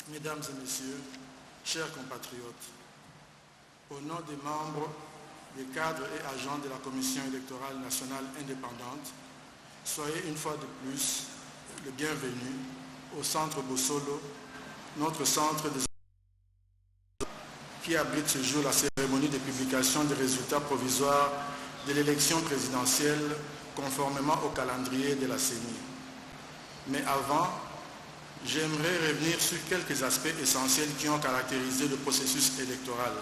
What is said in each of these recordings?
Mesdames et messieurs, chers compatriotes, au nom des membres, des cadres et agents de la Commission électorale nationale indépendante, soyez une fois de plus le bienvenu au Centre Bossolo, notre centre des qui abrite ce jour la cérémonie de publication des résultats provisoires de l'élection présidentielle conformément au calendrier de la CENI. Mais avant, j'aimerais revenir sur quelques aspects essentiels qui ont caractérisé le processus électoral.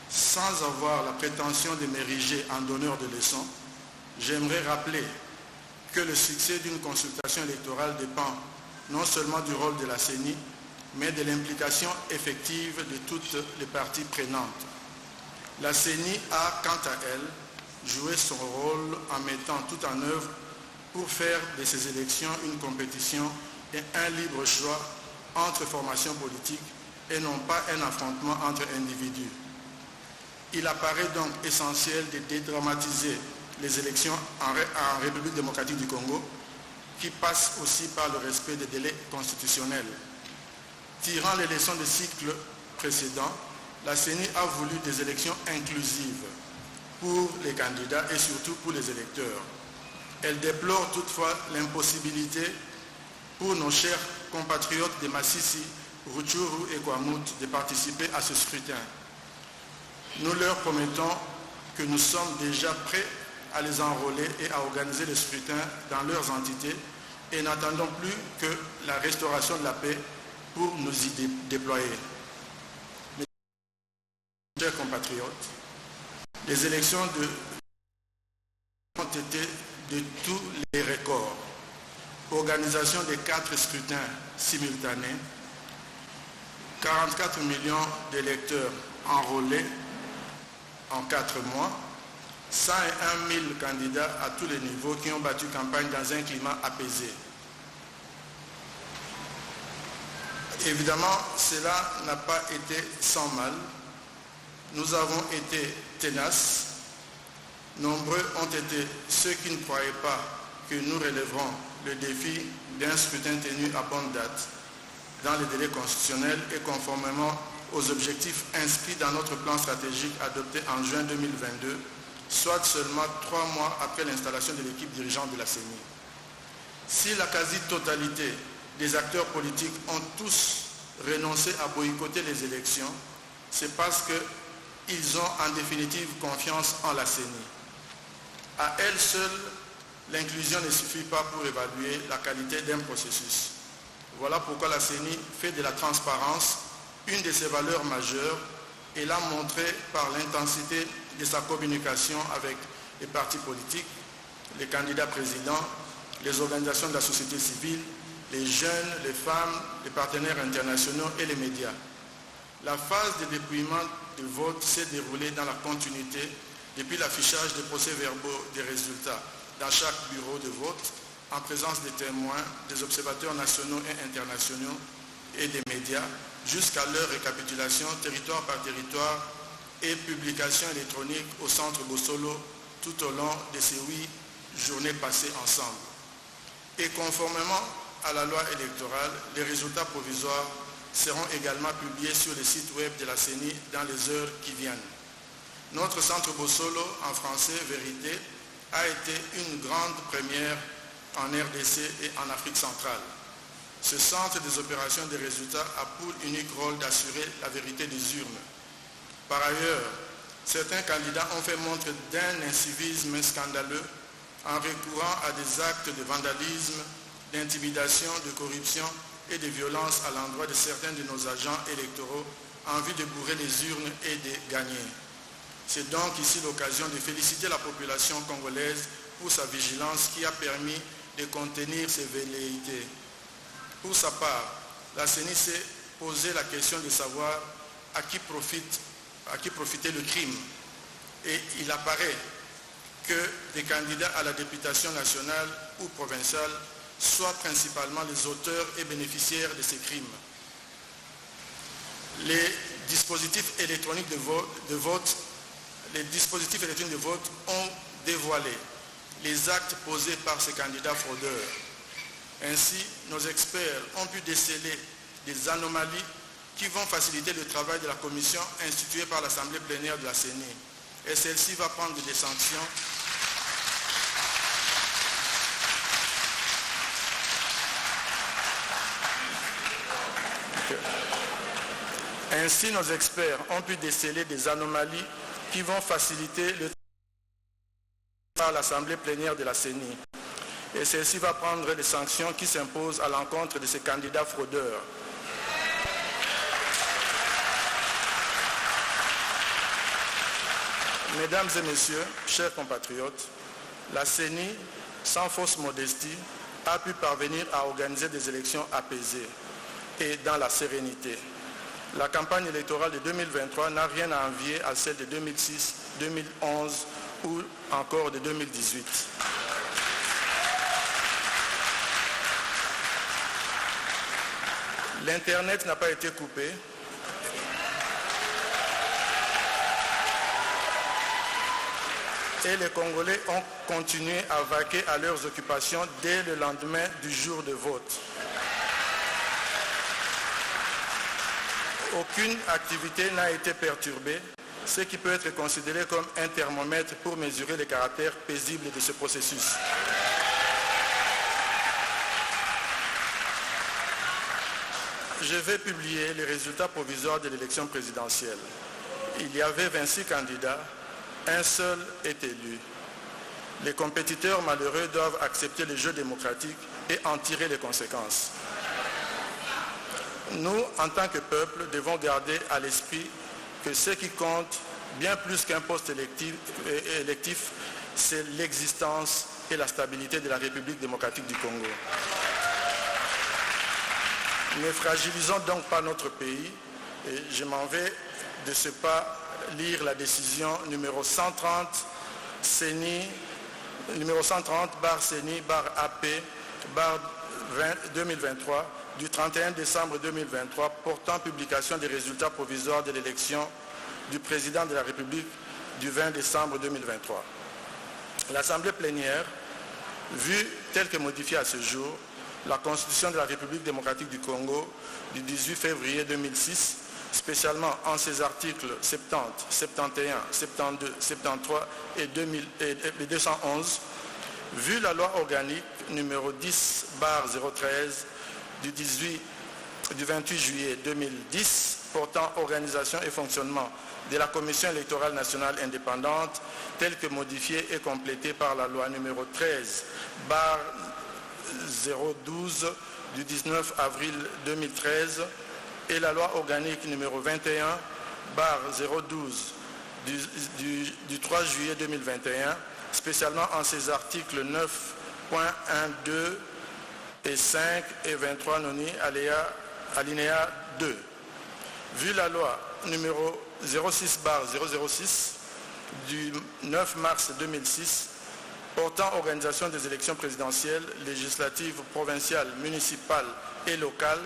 Sans avoir la prétention de m'ériger en donneur de leçons, j'aimerais rappeler que le succès d'une consultation électorale dépend non seulement du rôle de la CENI, mais de l'implication effective de toutes les parties prenantes. La CENI a, quant à elle, joué son rôle en mettant tout en œuvre pour faire de ces élections une compétition et un libre choix entre formations politiques et non pas un affrontement entre individus. Il apparaît donc essentiel de dédramatiser les élections en République démocratique du Congo, qui passent aussi par le respect des délais constitutionnels. Tirant les leçons des cycles précédents, la CENI a voulu des élections inclusives pour les candidats et surtout pour les électeurs. Elle déplore toutefois l'impossibilité pour nos chers compatriotes de Massissi, Rutshuru et Kwamut de participer à ce scrutin. Nous leur promettons que nous sommes déjà prêts à les enrôler et à organiser le scrutin dans leurs entités et n'attendons plus que la restauration de la paix pour nous y déployer. Mes chers compatriotes, les élections ont été de tous les records. Organisation des 4 scrutins simultanés, 44 millions d'électeurs enrôlés en 4 mois, 101 000 candidats à tous les niveaux qui ont battu campagne dans un climat apaisé. Évidemment, cela n'a pas été sans mal. Nous avons été tenaces. Nombreux ont été ceux qui ne croyaient pas que nous relèverons le défi d'un scrutin tenu à bonne date, dans les délais constitutionnels et conformément aux objectifs inscrits dans notre plan stratégique adopté en juin 2022, soit seulement 3 mois après l'installation de l'équipe dirigeante de la CENI. Si la quasi-totalité des acteurs politiques ont tous renoncé à boycotter les élections, c'est parce qu'ils ont en définitive confiance en la CENI. À elle seule, l'inclusion ne suffit pas pour évaluer la qualité d'un processus. Voilà pourquoi la CENI fait de la transparence une de ses valeurs majeures et l'a montré par l'intensité de sa communication avec les partis politiques, les candidats présidents, les organisations de la société civile, les jeunes, les femmes, les partenaires internationaux et les médias. La phase de dépouillement du vote s'est déroulée dans la continuité depuis l'affichage des procès-verbaux des résultats dans chaque bureau de vote, en présence des témoins, des observateurs nationaux et internationaux et des médias, jusqu'à leur récapitulation territoire par territoire et publication électronique au centre Bossolo tout au long de ces 8 journées passées ensemble. Et conformément à la loi électorale, les résultats provisoires seront également publiés sur le site web de la CENI dans les heures qui viennent. Notre centre Bossolo, en français Vérité, a été une grande première en RDC et en Afrique centrale. Ce centre des opérations des résultats a pour unique rôle d'assurer la vérité des urnes. Par ailleurs, certains candidats ont fait montre d'un incivisme scandaleux en recourant à des actes de vandalisme, d'intimidation, de corruption et de violence à l'endroit de certains de nos agents électoraux en vue de bourrer les urnes et de gagner. C'est donc ici l'occasion de féliciter la population congolaise pour sa vigilance qui a permis de contenir ces velléités. Pour sa part, la CENI s'est posé la question de savoir à qui profitait le crime. Et il apparaît que des candidats à la députation nationale ou provinciale soient principalement les auteurs et bénéficiaires de ces crimes. Les dispositifs électroniques de vote ont dévoilé les actes posés par ces candidats fraudeurs. Ainsi, nos experts ont pu déceler des anomalies qui vont faciliter le travail de la commission instituée par l'Assemblée plénière de la CENI. Et celle-ci va prendre des sanctions Ainsi, nos experts ont pu déceler des anomalies qui vont faciliter le travail par l'Assemblée plénière de la CENI. Et celle-ci va prendre les sanctions qui s'imposent à l'encontre de ces candidats fraudeurs. Mesdames et messieurs, chers compatriotes, la CENI, sans fausse modestie, a pu parvenir à organiser des élections apaisées et dans la sérénité. La campagne électorale de 2023 n'a rien à envier à celle de 2006, 2011 ou encore de 2018. L'Internet n'a pas été coupé. Et les Congolais ont continué à vaquer à leurs occupations dès le lendemain du jour de vote. Aucune activité n'a été perturbée, ce qui peut être considéré comme un thermomètre pour mesurer le caractère paisible de ce processus. Je vais publier les résultats provisoires de l'élection présidentielle. Il y avait 26 candidats, un seul est élu. Les compétiteurs malheureux doivent accepter le jeu démocratique et en tirer les conséquences. Nous, en tant que peuple, devons garder à l'esprit que ce qui compte, bien plus qu'un poste électif, c'est l'existence et la stabilité de la République démocratique du Congo. Ne fragilisons donc pas notre pays et je m'en vais de ce pas lire la décision numéro 130 CENI, numéro 130/CENI/AP/2023 du 31 décembre 2023 portant publication des résultats provisoires de l'élection du président de la République du 20 décembre 2023. L'Assemblée plénière, vue telle que modifiée à ce jour, la Constitution de la République démocratique du Congo du 18 février 2006, spécialement en ses articles 70, 71, 72, 73 et 211, vu la loi organique numéro 10/013 du 28 juillet 2010 portant organisation et fonctionnement de la Commission électorale nationale indépendante telle que modifiée et complétée par la loi numéro 13/012 du 19 avril 2013 et la loi organique numéro 21/012 du 3 juillet 2021, spécialement en ses articles 9.12 et 5 et 23 noni alinéa 2. Vu la loi numéro 06/006 du 9 mars 2006 portant organisation des élections présidentielles, législatives, provinciales, municipales et locales,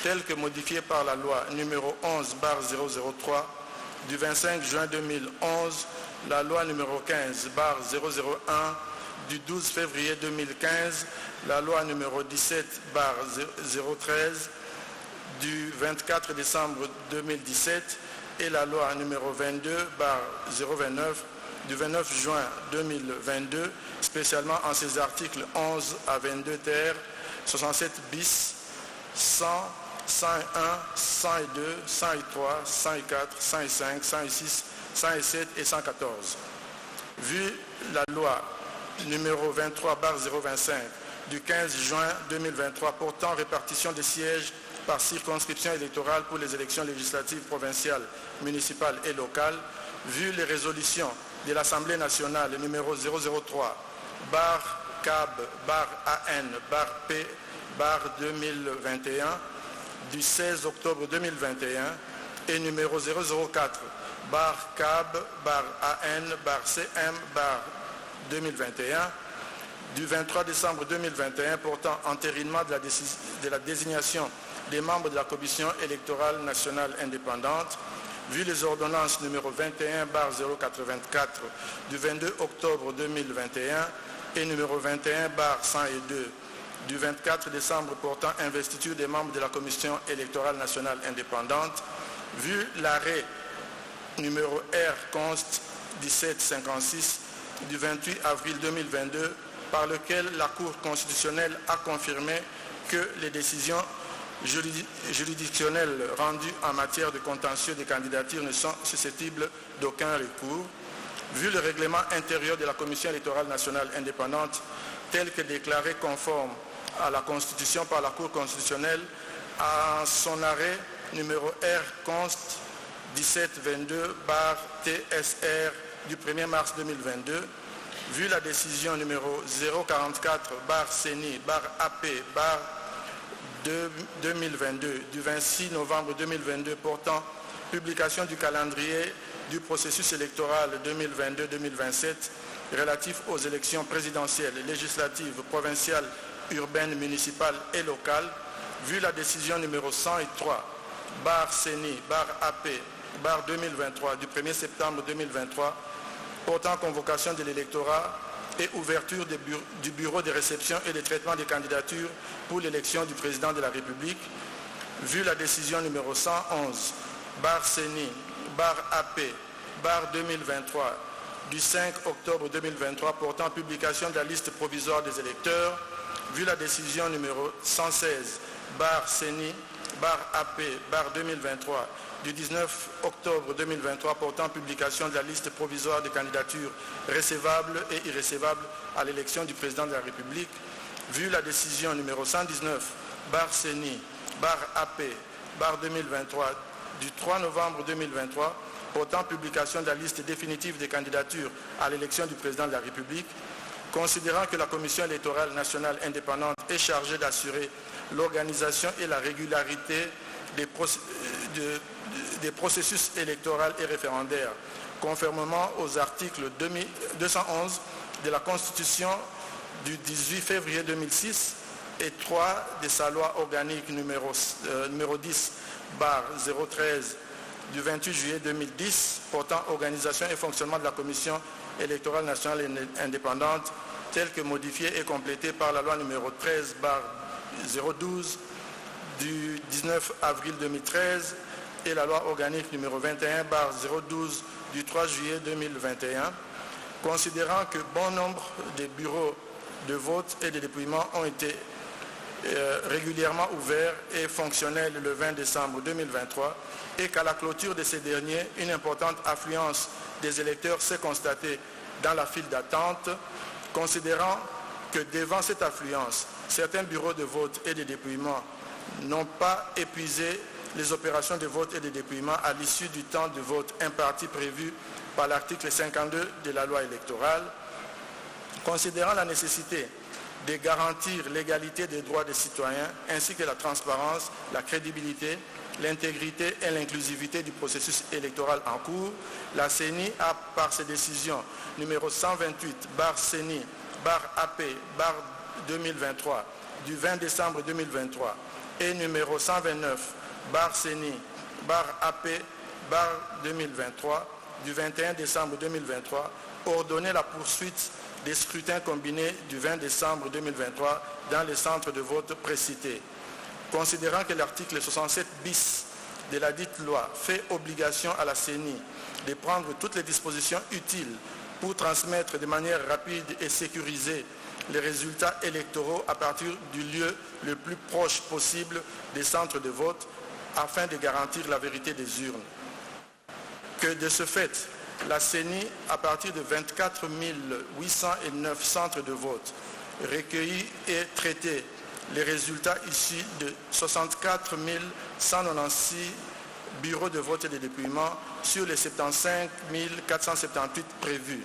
telle que modifiée par la loi numéro 11/003 du 25 juin 2011, la loi numéro 15/001 du 12 février 2015, la loi numéro 17/013 du 24 décembre 2017 et la loi numéro 22/029 du 29 juin 2022, spécialement en ses articles 11 à 22 ter, 67 bis, 100, 101, 102, 103, 104, 105, 106, 107 et 114. Vu la loi numéro 23/025 du 15 juin 2023 portant répartition des sièges par circonscription électorale pour les élections législatives provinciales, municipales et locales, vu les résolutions de l'Assemblée nationale numéro 003/CAB/AN/P/2021 du 16 octobre 2021 et numéro 004/CAB/AN/CM/2021 du 23 décembre 2021 portant entérinement de la désignation des membres de la Commission électorale nationale indépendante, vu les ordonnances numéro 21/084 du 22 octobre 2021 et numéro 21/102 du 24 décembre portant investiture des membres de la Commission électorale nationale indépendante, vu l'arrêt numéro R const 1756 du 28 avril 2022 par lequel la Cour constitutionnelle a confirmé que les décisions juridictionnelles rendues en matière de contentieux des candidatures ne sont susceptibles d'aucun recours, vu le règlement intérieur de la Commission électorale nationale indépendante tel que déclaré conforme à la Constitution par la Cour constitutionnelle à son arrêt numéro R const 1722/TSR du 1er mars 2022, vu la décision numéro 044/CENI/AP/2022 du 26 novembre 2022 portant publication du calendrier du processus électoral 2022-2027 relatif aux élections présidentielles, législatives, provinciales, urbaines, municipales et locales, vu la décision numéro 103/CENI/AP/2023 du 1er septembre 2023 portant convocation de l'électorat et ouverture du bureau de réception et de traitement des candidatures pour l'élection du président de la République, vu la décision numéro 111/CENI/AP/2023 du 5 octobre 2023 portant publication de la liste provisoire des électeurs, vu la décision numéro 116/CENI/AP/2023 du 19 octobre 2023 portant publication de la liste provisoire des candidatures recevables et irrecevables à l'élection du président de la République, vu la décision numéro 119/CENI/AP/2023 du 3 novembre 2023 portant publication de la liste définitive des candidatures à l'élection du président de la République, considérant que la Commission électorale nationale indépendante est chargée d'assurer l'organisation et la régularité des processus électoraux et référendaires, conformément aux articles 211 de la Constitution du 18 février 2006 et 3 de sa loi organique numéro 10/013 du 28 juillet 2010 portant organisation et fonctionnement de la Commission électorale nationale indépendante, telle que modifiée et complétée par la loi numéro 13/012 du 19 avril 2013 et la loi organique numéro 21/012 du 3 juillet 2021, considérant que bon nombre des bureaux de vote et de dépouillement ont été régulièrement ouverts et fonctionnels le 20 décembre 2023 et qu'à la clôture de ces derniers, une importante affluence des électeurs s'est constatée dans la file d'attente, considérant que devant cette affluence, certains bureaux de vote et de dépouillement n'ont pas épuisé les opérations de vote et de dépouillement à l'issue du temps de vote imparti prévu par l'article 52 de la loi électorale, considérant la nécessité de garantir l'égalité des droits des citoyens ainsi que la transparence, la crédibilité, l'intégrité et l'inclusivité du processus électoral en cours, la CENI a, par ses décisions numéro 128/CENI/AP/2023 du 20 décembre 2023 et numéro 129/CENI/AP/2023 du 21 décembre 2023, ordonné la poursuite des scrutins combinés du 20 décembre 2023 dans les centres de vote précités. Considérant que l'article 67 bis de la dite loi fait obligation à la CENI de prendre toutes les dispositions utiles pour transmettre de manière rapide et sécurisée les résultats électoraux à partir du lieu le plus proche possible des centres de vote afin de garantir la vérité des urnes. Que de ce fait, la CENI, à partir de 24 809 centres de vote, recueillit et traité les résultats issus de 64 196 bureaux de vote et de dépouillement sur les 75 478 prévus.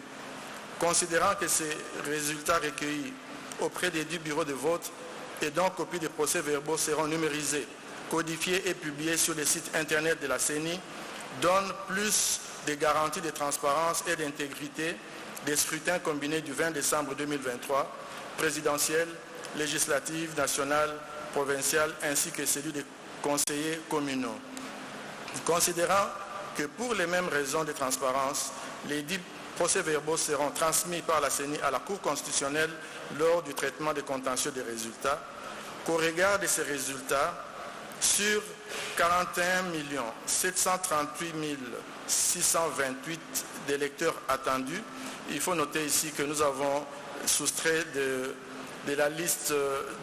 Considérant que ces résultats recueillis auprès des 10 bureaux de vote et dont copie des procès-verbaux seront numérisés, codifiés et publiés sur le site internet de la CENI, donne plus de garanties de transparence et d'intégrité des scrutins combinés du 20 décembre 2023, présidentiel, législative, nationale, provinciale, ainsi que celui des conseillers communaux. Considérant que pour les mêmes raisons de transparence, les 10 procès-verbaux seront transmis par la CENI à la Cour constitutionnelle lors du traitement des contentieux des résultats. Qu'au regard de ces résultats, sur 41 738 628 d'électeurs attendus, il faut noter ici que nous avons soustrait de la liste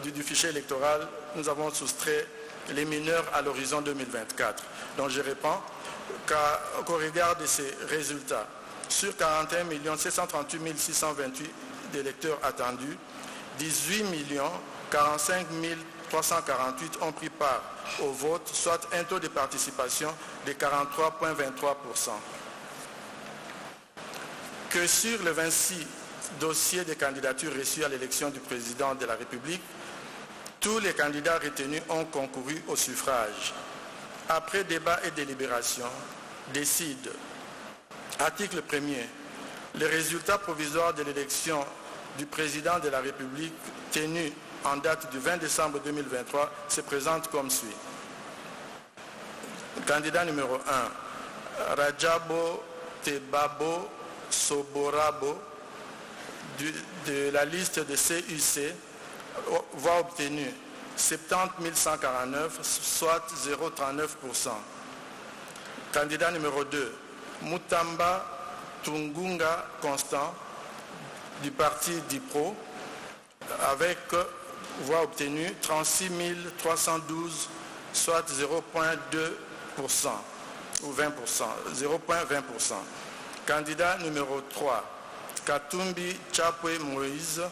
du fichier électoral, nous avons soustrait les mineurs à l'horizon 2024. Donc je réponds qu'au regard de ces résultats, sur 41 738 628 d'électeurs attendus, 18 45 348 ont pris part au vote, soit un taux de participation de 43,23%. Que sur les 26 dossiers de candidature reçus à l'élection du président de la République, tous les candidats retenus ont concouru au suffrage. Après débat et délibération, décide, article 1er, les résultats provisoires de l'élection du président de la République tenue en date du 20 décembre 2023 se présentent comme suit. Candidat numéro 1, Rajabo Tebabo Soborabo de la liste de CUC, voix obtenue 70 149, soit 0,39%. Candidat numéro 2, Mutamba Tungunga Constant du parti DIPRO, avec voix obtenue 36 312, soit 0,2% ou 20%, 0,20%. Candidat numéro 3, Katumbi Chapwe Moïse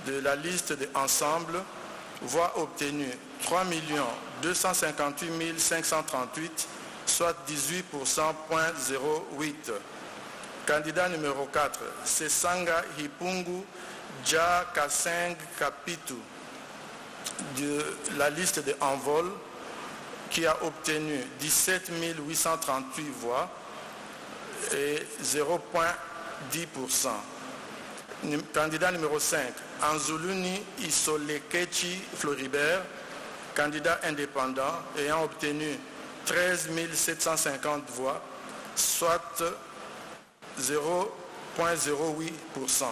de la liste de Ensemble, voix obtenue 3 258 538, soit 18,08%. Candidat numéro 4, Sesanga Hipungu Dja Kaseng Kapitu de la liste de Envol, qui a obtenu 17 838 voix et 0,10%. Candidat numéro 5, Anzuluni Isolekechi Floribert, candidat indépendant ayant obtenu 13 750 voix, soit 0,08%.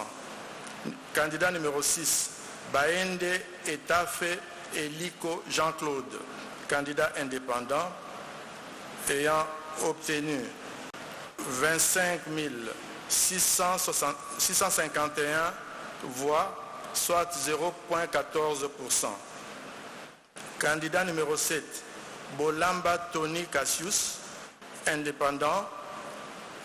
Candidat numéro 6, Baende Etafe Eliko Jean-Claude, candidat indépendant ayant obtenu 25 651 voix, soit 0,14%. Candidat numéro 7, Bolamba Tony Cassius, indépendant,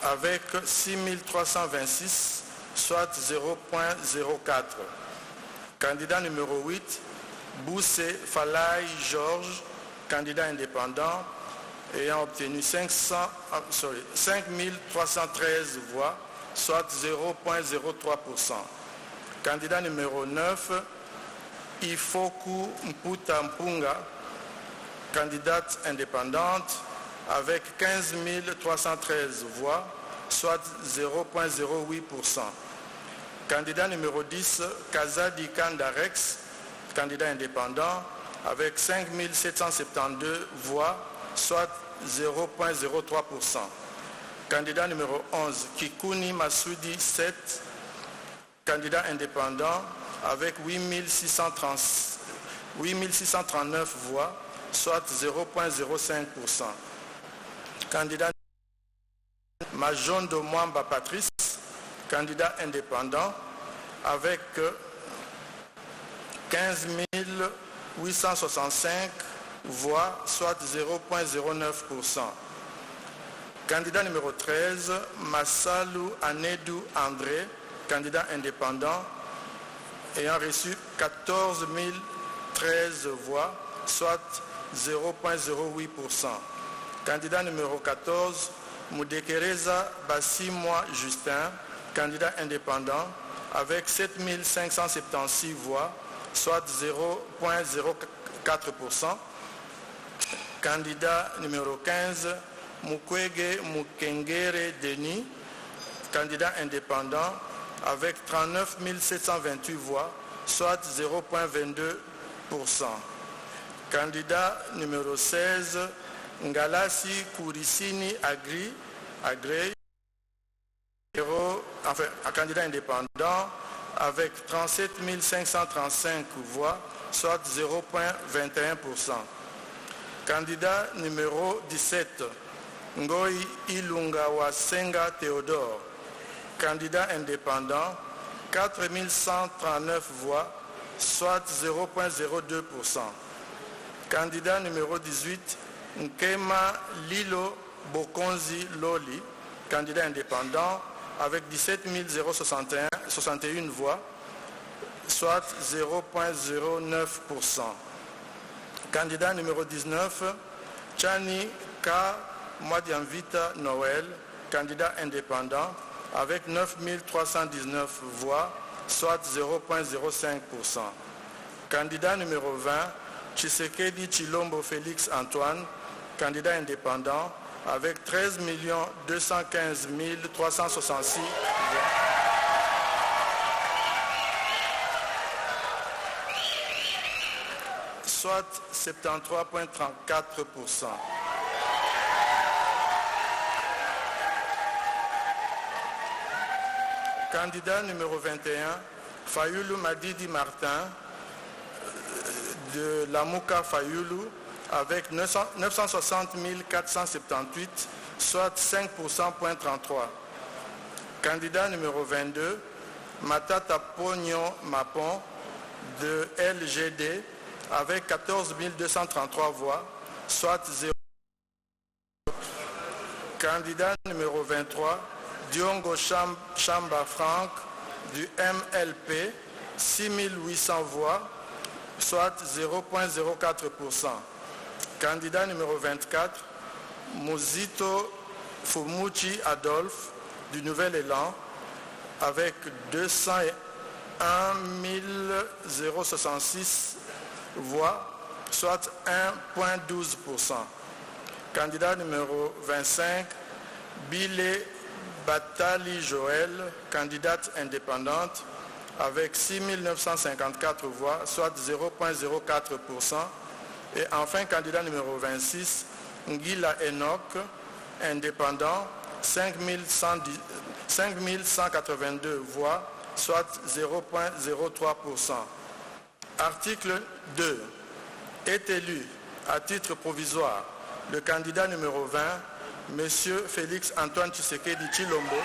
avec 6 326, soit 0,04. Candidat numéro 8, Boussé Falay Georges, candidat indépendant, ayant obtenu 5 313 voix, soit 0,03%. Candidat numéro 9, Ifoku Mputa Mpunga, candidate indépendante, avec 15 313 voix, soit 0,08%. Candidat numéro 10, Kazadi Kandarex, candidat indépendant, avec 5 772 voix, soit 0,03%. Candidat numéro 11, Kikuni Massoudi 7, candidat indépendant, avec 8 639 voix, soit 0,05%. Candidat Majondo Mwamba Patrice, candidat indépendant, avec 15 865 voix, soit 0,09%. Candidat numéro 13, Massalou Anedou André, candidat indépendant, ayant reçu 14 013 voix, soit 0,08%. Candidat numéro 14, Moudekereza Bassimwa Justin, candidat indépendant, avec 7 576 voix, soit 0,04%. Candidat numéro 15, Mukwege Mukengere Denis, candidat indépendant, avec 39 728 voix, soit 0,22%. Candidat numéro 16, Ngalasi Kourisini Agré, candidat indépendant avec 37 535 voix, soit 0,21%. Candidat numéro 17, Ngoi Ilunga Wasenga Théodore, candidat indépendant, 4 139 voix, soit 0,02%. Candidat numéro 18, Nkema Lilo Bokonzi Loli, candidat indépendant, avec 17 061 voix, soit 0,09%. Candidat numéro 19, Chani K. Mwadianvita Noël, candidat indépendant, avec 9 319 voix, soit 0,05%. Candidat numéro 20, Tshisekedi Tshilombo Félix Antoine, candidat indépendant, avec 13 215 366 voix. Soit 73,34%. Candidat numéro 21, Fayoulou Madidi Martin, de Lamouka Fayoulou, avec 960 478, soit 5,33%. Candidat numéro 22, Matata Pognon Mapon, de LGD, avec 14 233 voix, soit 0. Candidat numéro 23, Diongo Chamba Franck, du MLP, 6 800 voix, soit 0,04%. Candidat numéro 24, Muzito Fumuchi Adolphe, du Nouvel Élan, avec 201 066 voix, soit 1,12%. Candidat numéro 25, Bile Batali Joël, candidate indépendante, avec 6 954 voix, soit 0,04%. Et enfin, candidat numéro 26, Ngila Enoch, indépendant, 5 182 voix, soit 0,03%. Article 2. Est élu à titre provisoire le candidat numéro 20, M. Félix Antoine Tshisekedi Tshilombo,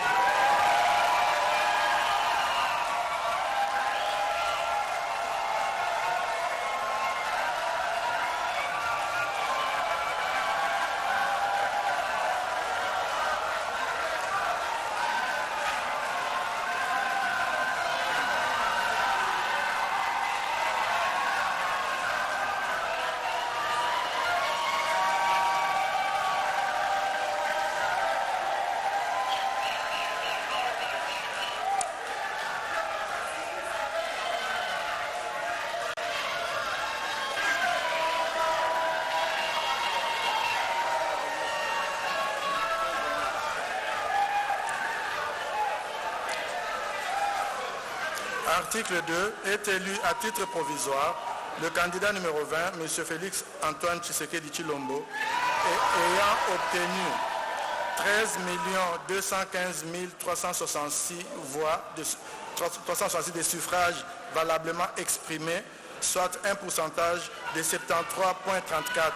Article 2. Est élu à titre provisoire le candidat numéro 20, M. Félix Antoine Tshisekedi Tshilombo, ayant obtenu 13 215 366 voix, 366 des suffrages valablement exprimés, soit un pourcentage de 73,34.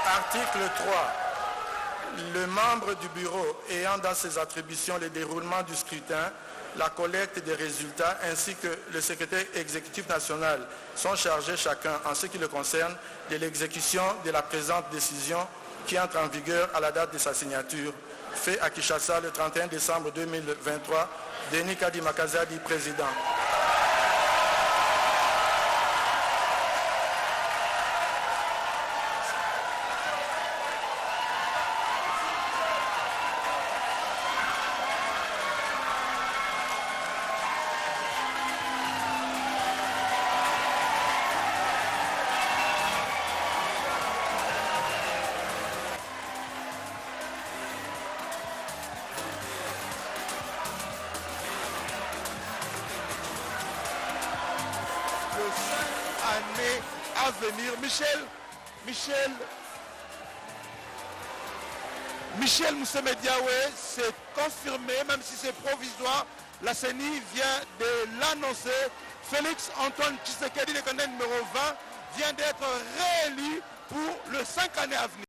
Article 3. Le membre du bureau ayant dans ses attributions le déroulement du scrutin, la collecte des résultats ainsi que le secrétaire exécutif national sont chargés chacun, en ce qui le concerne, de l'exécution de la présente décision qui entre en vigueur à la date de sa signature. Fait à Kinshasa le 31 décembre 2023, Denis Kadi Makazadi, président. Année à venir. Michel, Michel Mousseme Diawé, c'est confirmé, même si c'est provisoire. La CENI vient de l'annoncer. Félix Antoine Tshisekedi, le candidat numéro 20, vient d'être réélu pour le 5 années à venir.